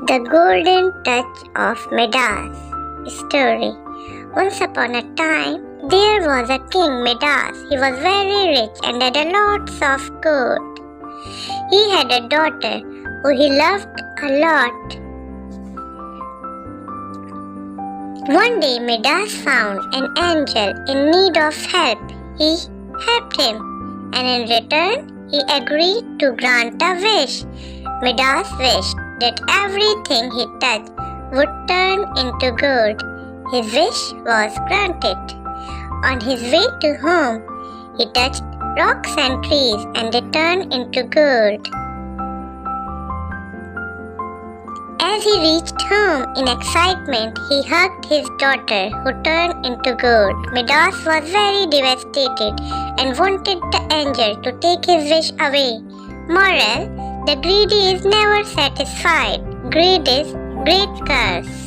The Golden Touch of Midas story. Once upon a time, there was a king Midas. He was very rich and had lots of gold. He had a daughter who he loved a lot. One day, Midas found an angel in need of help. He helped him, and in return, he agreed to grant a wish. Midas wished that everything he touched would turn into gold. His wish was granted. On his way to home, he touched rocks and trees, and they turned into gold. As he reached home in excitement, he hugged his daughter, who turned into gold. Midas was very devastated and wanted the angel to take his wish away. Moral: the greedy is never satisfied. Greed is great curse.